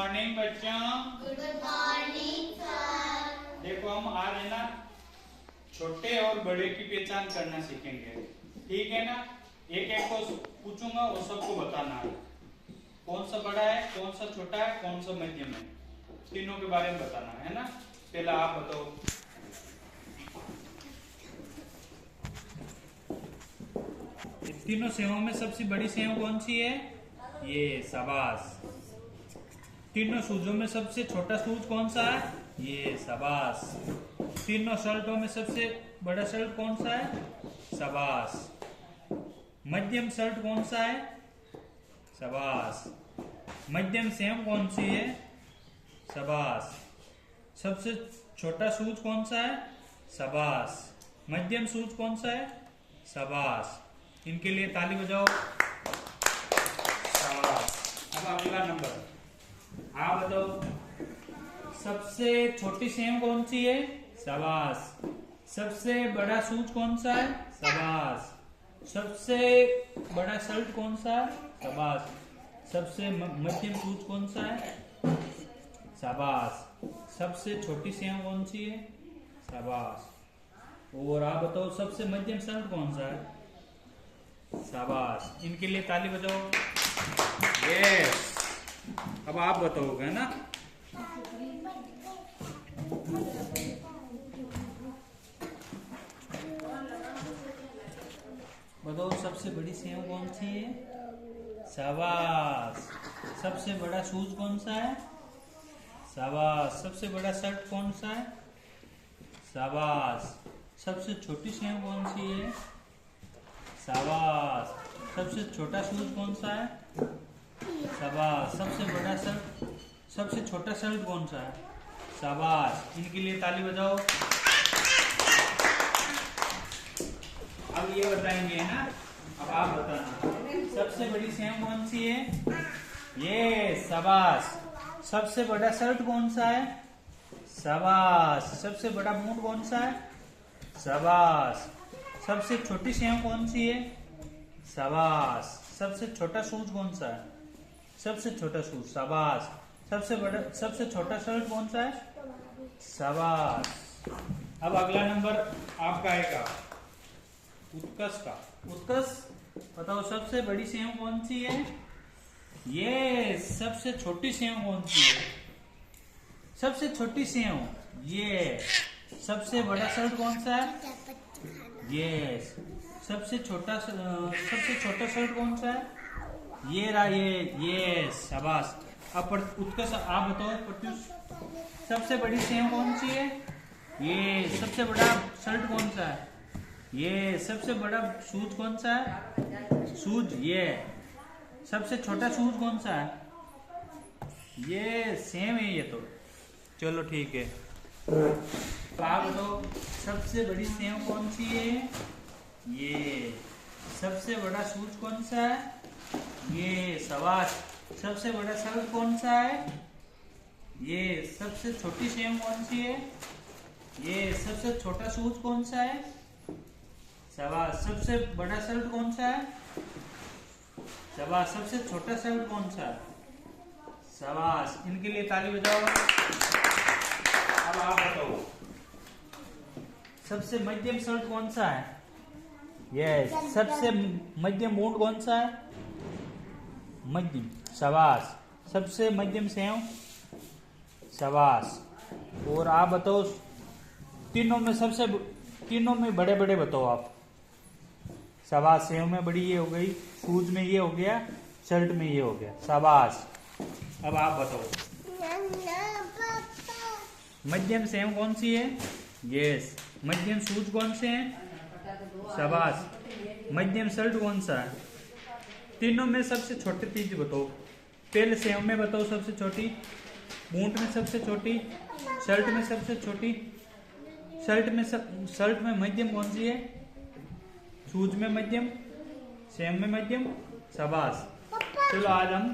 Morning बच्चों। Good morning sir. देखो हम आज है ना छोटे और बड़े की पहचान करना सीखेंगे, ठीक है ना। एक एक को पूछूंगा, वो सबको बताना है कौन सा बड़ा है, कौन सा छोटा है, कौन सा मध्यम है, तीनों के बारे में बताना है ना। पहला आप बताओ। तीनों सेवों में सबसे बड़ी सेव कौन सी है? ये शाबाश। तीनों सूजों में सबसे छोटा सूज कौन सा है? ये शाबाश। तीनों शर्टों में सबसे बड़ा शर्ट कौन सा है? शाबाश। मध्यम शर्ट कौन सा है? शाबाश। मध्यम सेव कौन सी है? शाबाश। सबसे छोटा सूज कौन सा है? शाबाश। मध्यम सूज कौन सा है? शाबाश। इनके लिए ताली बजाओ। शाबाश। अब अगला नंबर आप बताओ। सबसे छोटी सेव कौन सी है? शाबाश। सबसे बड़ा सूज कौन सा है? शाबाश। सबसे बड़ा शर्ट कौन सा है? शाबाश। सबसे मध्यम सूज कौन सा है? शाबाश। सबसे छोटी सेव कौन सी है? शाबाश। और आप बताओ सबसे मध्यम शर्ट कौन सा है? शाबाश। इनके लिए ताली बजाओ। यस। अब आप बताओगे ना। बताओ सबसे बड़ी सेव कौन सी है? शाबाश। सबसे बड़ा शूज कौन सा है? शाबाश। सबसे बड़ा शर्ट कौन सा है? शाबाश। सबसे छोटी सेव कौन सी है? शाबाश। सबसे छोटा शूज कौन सा है? शाबाश। सबसे बड़ा शर्ट, सबसे छोटा शर्ट कौन सा है? शाबाश। इनके लिए ताली बजाओ। अब ये बताएंगे ना। अब आप बताना सबसे बड़ी सेव कौन सी है? ये शाबाश। सबसे बड़ा शर्ट कौन सा है? शाबाश। सबसे बड़ा बूट कौन सा है? शाबाश। सबसे छोटी सेव कौन सी है? शाबाश। सबसे छोटा शूज कौन सा है? सबसे छोटा शूज। शाबाश। सबसे बड़ा, सबसे छोटा शर्ट कौन सा है? शाबाश। अब अगला नंबर आपका आएगा उत्कर्ष का। उत्कर्ष बताओ सबसे बड़ी सेव कौन सी है? ये सबसे छोटी सेव कौन सी है? सबसे छोटी सेव। ये सबसे बड़ा शर्ट कौन सा है? ये सबसे छोटा शर्ट कौन सा है? ये रहा ये शाबाश। अब उत्कर्ष आप बताओ प्रत्युष सबसे बड़ी सेव कौन सी है? ये सबसे बड़ा शर्ट कौन सा है? ये सबसे बड़ा शूज कौन सा है? शूज। ये सबसे छोटा शूज कौन सा है? ये सेम है ये तो। चलो ठीक है। आप बताओ सबसे बड़ी सेव कौन सी है? ये सबसे बड़ा शूज कौन सा है? ये शाबाश। सबसे बड़ा शर्ट कौन सा है? ये सबसे छोटी सेव कौन सी है? ये सबसे छोटा शूज कौन सा है? शाबाश। सबसे बड़ा शर्ट कौन सा है? शाबाश। सबसे छोटा शर्ट कौन सा है? शाबाश। इनके लिए ताली बजाओ। अब आप बताओ सबसे मध्यम शर्ट कौन सा है? यस। सबसे मध्यम बूट कौन सा है? मध्यम। शाबाश। सबसे मध्यम सेव। शाबाश। और आप बताओ तीनों में बड़े बड़े बताओ आप। शाबाश। सेव में बड़ी ये हो गई, शूज में ये हो गया, शर्ट में ये हो गया। शाबाश। अब आप बताओ मध्यम सेव कौन सी है? यस। मध्यम शूज कौन से हैं? शाबाश। मध्यम शर्ट कौन सा है? तीनों में सबसे छोटी चीज बताओ। पहले सेव में बताओ सबसे छोटी, बूट में सबसे छोटी, शर्ट में सबसे छोटी, शर्ट में मध्यम कौन सी है? शूज में मध्यम, सेव में मध्यम। शाबाश। चलो आज हम